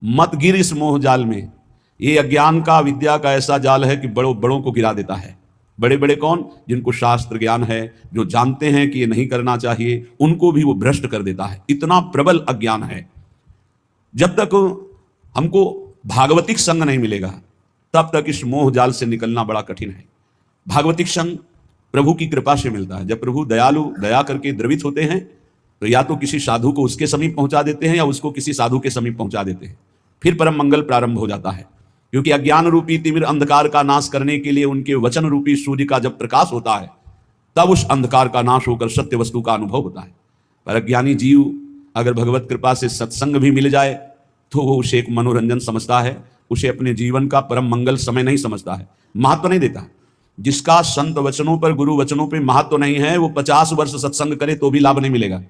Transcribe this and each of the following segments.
मत गिर इस मोह जाल में। ये अज्ञान का, विद्या का ऐसा जाल है कि बड़ों बड़ों को गिरा देता है। बड़े बड़े कौन? जिनको शास्त्र ज्ञान है, जो जानते हैं कि ये नहीं करना चाहिए, उनको भी वो भ्रष्ट कर देता है। इतना प्रबल अज्ञान है। जब तक हमको भागवतिक संग नहीं मिलेगा तब तक इस मोह जाल से निकलना बड़ा कठिन है। भागवतिक संग प्रभु की कृपा से मिलता है। जब प्रभु दयालु, दया करके द्रवित होते हैं तो या तो किसी साधु को उसके समीप पहुंचा देते हैं या उसको किसी साधु के समीप पहुंचा देते हैं। फिर परम मंगल प्रारंभ हो जाता है। क्योंकि अज्ञान रूपी तिमिर अंधकार का नाश करने के लिए उनके वचन रूपी सूर्य का जब प्रकाश होता है तब उस अंधकार का नाश होकर सत्य वस्तु का अनुभव होता है। पर अज्ञानी जीव अगर भगवत कृपा से सत्संग भी मिल जाए तो वो उसे एक मनोरंजन समझता है, उसे अपने जीवन का परम मंगल समय नहीं समझता है, महत्व नहीं देता। जिसका संत वचनों पर, गुरु वचनों पर महत्व नहीं है, वो 50 वर्ष सत्संग करे तो भी लाभ नहीं मिलेगा।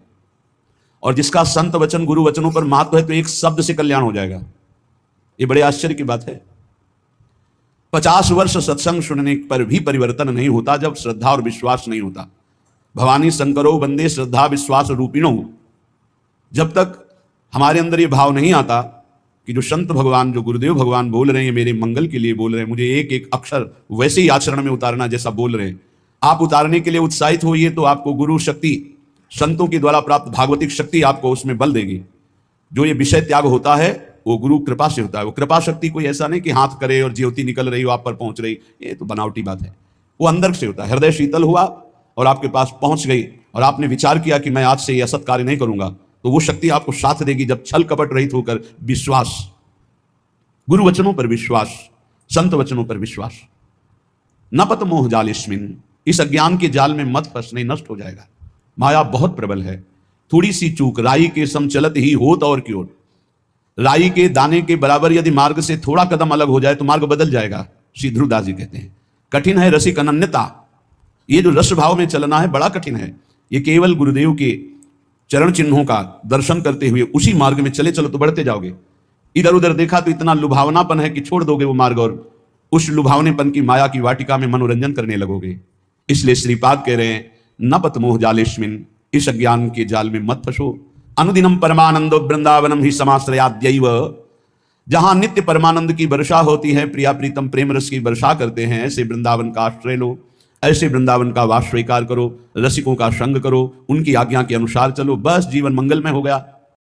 और जिसका संत वचन, गुरु वचनों पर महत्व है तो एक शब्द से कल्याण हो जाएगा। ये बड़े आश्चर्य की बात है। 50 वर्ष सत्संग सुनने पर भी परिवर्तन नहीं होता जब श्रद्धा और विश्वास नहीं होता। भवानी शंकरो वंदे श्रद्धा विश्वास रूपिणो। जब तक हमारे अंदर ये भाव नहीं आता कि जो संत भगवान, जो गुरुदेव भगवान बोल रहे हैं, मेरे मंगल के लिए बोल रहे हैं, मुझे एक एक अक्षर वैसे ही आचरण में उतारना जैसा बोल रहे हैं, आप उतारने के लिए उत्साहित होइए तो आपको गुरु शक्ति, संतों के द्वारा प्राप्त भागवतिक शक्ति आपको उसमें बल देगी। जो ये विषय त्याग होता है वो गुरु कृपा से होता है। वो कृपा शक्ति कोई ऐसा नहीं कि हाथ करे और ज्योति निकल रही हो, आप पर पहुंच रही, ये तो बनावटी बात है। वो अंदर से होता है। हृदय शीतल हुआ और आपके पास पहुंच गई और आपने विचार किया कि मैं आज से ये असत कार्य नहीं करूंगा, तो वो शक्ति आपको साथ देगी। जब छल कपट रहित होकर विश्वास, गुरु वचनों पर विश्वास, संत वचनों पर विश्वास। न पत मोह जाल इसमिन, इस अज्ञान के जाल में मत फंसने, नष्ट हो जाएगा। माया बहुत प्रबल है। थोड़ी सी चूक, राई के सम चलत ही होत और क्यों। राई के दाने के बराबर यदि मार्ग से थोड़ा कदम अलग हो जाए तो मार्ग बदल जाएगा। श्री ध्रुवदास जी कहते हैं कठिन है रसिक अनन्यता। ये जो रस भाव में चलना है बड़ा कठिन है। ये केवल गुरुदेव के चरण चिन्हों का दर्शन करते हुए उसी मार्ग में चले चलो तो बढ़ते जाओगे। इधर उधर देखा तो इतना लुभावनापन है कि छोड़ दोगे वो मार्ग और उस लुभावनेपन की माया की वाटिका में मनोरंजन करने लगोगे। इसलिए श्रीपाद कह रहे हैं न पत मोह जालेस्मिन, इस अज्ञान के जाल में मत फंसो। अनुदिनम परमानंदो वृंदावनम ही समाश्रयाद्यैव। जहां नित्य परमानंद की वर्षा होती है, प्रिया प्रीतम प्रेम रस की वर्षा करते हैं, ऐसे वृंदावन का आश्रय लो, ऐसे वृंदावन का वास स्वीकार करो, रसिकों का संग करो, उनकी आज्ञा के अनुसार चलो, बस जीवन मंगलमय हो गया।